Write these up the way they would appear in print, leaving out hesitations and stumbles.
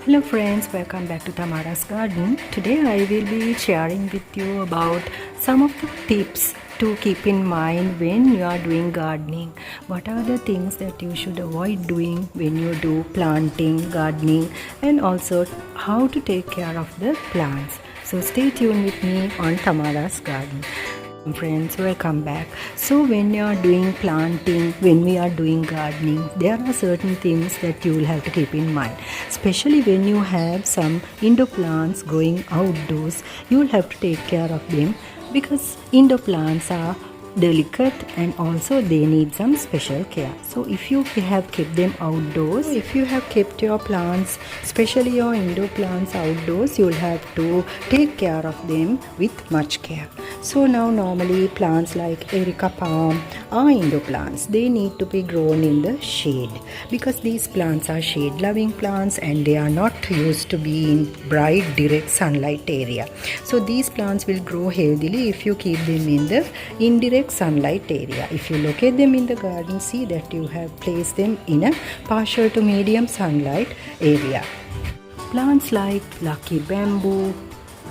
Hello friends, welcome back to Tamara's Garden. Today I will be sharing with you about some of the tips to keep in mind when you are doing gardening. What are the things that you should avoid doing when you do planting, gardening, and also how to take care of the plants. So stay tuned with me on Tamara's Garden. Friends, welcome back. So when you are doing planting, when we are doing gardening, there are certain things that you will have to keep in mind, especially when you have some indoor plants growing outdoors. You will have to take care of them because indoor plants are delicate and also they need some special care. So if you have kept them outdoors, if you have kept your plants, especially your indoor plants outdoors, you will have to take care of them with much care. So now normally plants like Erica palm are indoor plants. They need to be grown in the shade because these plants are shade loving plants and they are not used to be in bright direct sunlight area. So these plants will grow healthily if you keep them in the indirect sunlight area. If you locate them in the garden, see that you have placed them in a partial to medium sunlight area. Plants like lucky bamboo,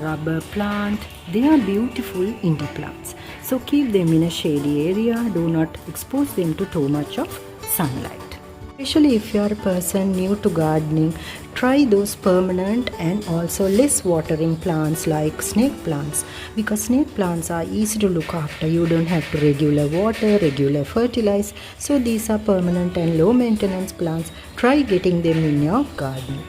rubber plant, they are beautiful indoor plants. So keep them in a shady area. Do not expose them to too much of sunlight. Especially if you are a person new to gardening, try those permanent and also less watering plants like snake plants, because snake plants are easy to look after. You don't have to regular water, regular fertilize. So these are permanent and low maintenance plants. Try getting them in your garden.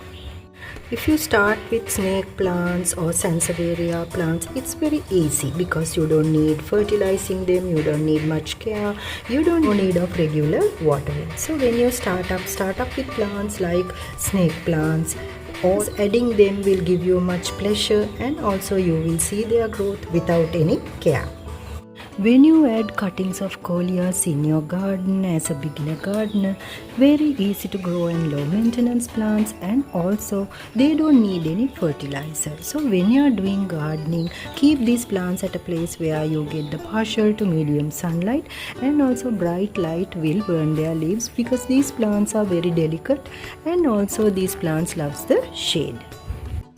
If you start with snake plants or sansevieria plants, it's very easy because you don't need fertilizing them, you don't need much care, you don't need of regular watering. So when you start up with plants like snake plants, or adding them will give you much pleasure and also you will see their growth without any care. When you add cuttings of coleus in your garden as a beginner gardener, very easy to grow and low maintenance plants, and also they don't need any fertilizer. So when you are doing gardening, keep these plants at a place where you get the partial to medium sunlight and also bright light will burn their leaves because these plants are very delicate and also these plants loves the shade.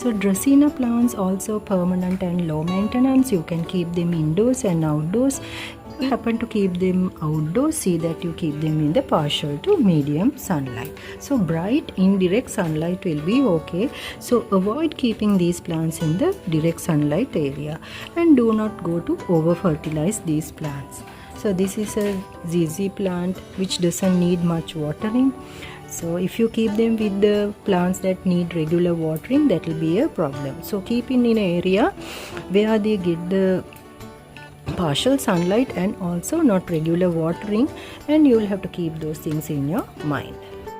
So Dracaena plants also permanent and low maintenance. You can keep them indoors and outdoors. If you happen to keep them outdoors, see that you keep them in the partial to medium sunlight. So bright indirect sunlight will be okay. So avoid keeping these plants in the direct sunlight area and do not go to over fertilize these plants. So this is a ZZ plant which doesn't need much watering. So if you keep them with the plants that need regular watering, that will be a problem. So keep in an area where they get the partial sunlight and also not regular watering, and you will have to keep those things in your mind.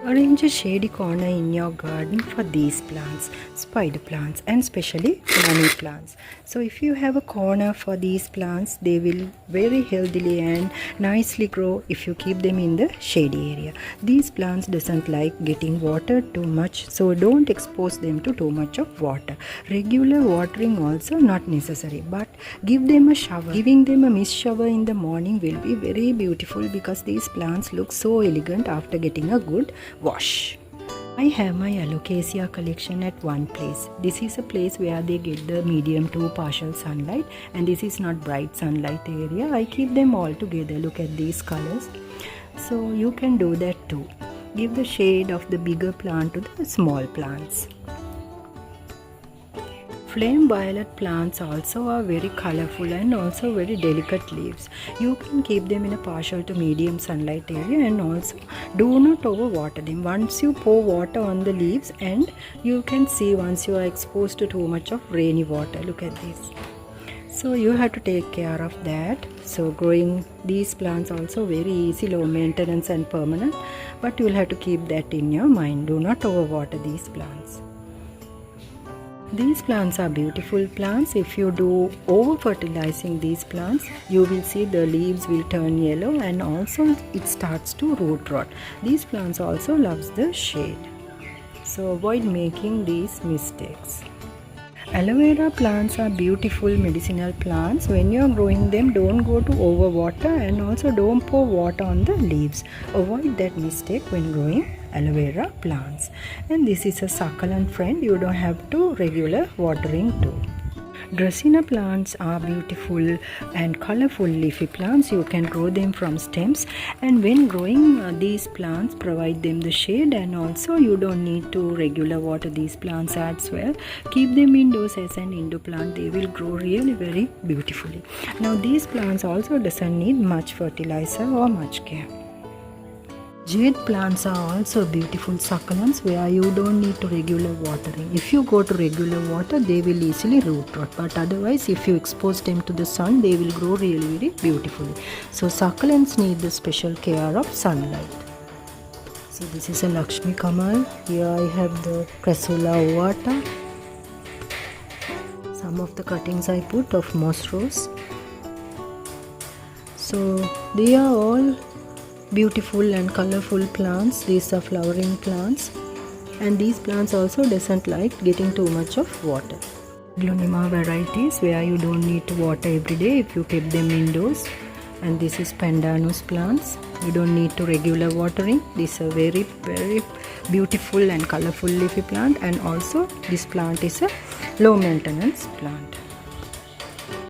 Arrange a shady corner in your garden for these plants, spider plants and especially money plants. So if you have a corner for these plants, they will very healthily and nicely grow if you keep them in the shady area. These plants doesn't like getting watered too much, so don't expose them to too much of water. Regular watering also not necessary, but give them a shower. Giving them a mist shower in the morning will be very beautiful because these plants look so elegant after getting a good wash. I have my alocasia collection at one place. This is a place where they get the medium to partial sunlight, and this is not bright sunlight area. I keep them all together. Look at these colors. So you can do that too. Give the shade of the bigger plant to the small plants. Flame violet plants also are very colorful and also very delicate leaves. You can keep them in a partial to medium sunlight area and also do not overwater them. Once you pour water on the leaves, and you can see once you are exposed to too much of rainy water. Look at this. So you have to take care of that. So growing these plants also very easy, low maintenance and permanent, but you will have to keep that in your mind. Do not overwater these plants. These plants are beautiful plants. If you do over fertilizing these plants, you will see the leaves will turn yellow and also it starts to root rot. These plants also loves the shade. So avoid making these mistakes. Aloe vera plants are beautiful medicinal plants. When you are growing them, don't go to overwater and also don't pour water on the leaves. Avoid that mistake when growing aloe vera plants. And this is a succulent friend, you don't have to regular watering too. Dracaena plants are beautiful and colorful leafy plants. You can grow them from stems, and when growing these plants provide them the shade, and also you don't need to regular water these plants as well. Keep them indoors as an indoor plant, they will grow really very beautifully. Now these plants also doesn't need much fertilizer or much care. Jade plants are also beautiful succulents where you don't need to regular watering. If you go to regular water, they will easily root rot, but otherwise if you expose them to the sun, they will grow really very beautifully. So succulents need the special care of sunlight. So this is a Lakshmi Kamal. Here I have the Crassula ovata. Some of the cuttings I put of moss rose. So they are all beautiful and colorful plants. These are flowering plants, and these plants also doesn't like getting too much of water. Glonema varieties where you don't need to water every day if you keep them indoors. And this is Pandanus plants, you don't need to regular watering. These are very beautiful and colorful leafy plant, and also this plant is a low maintenance plant.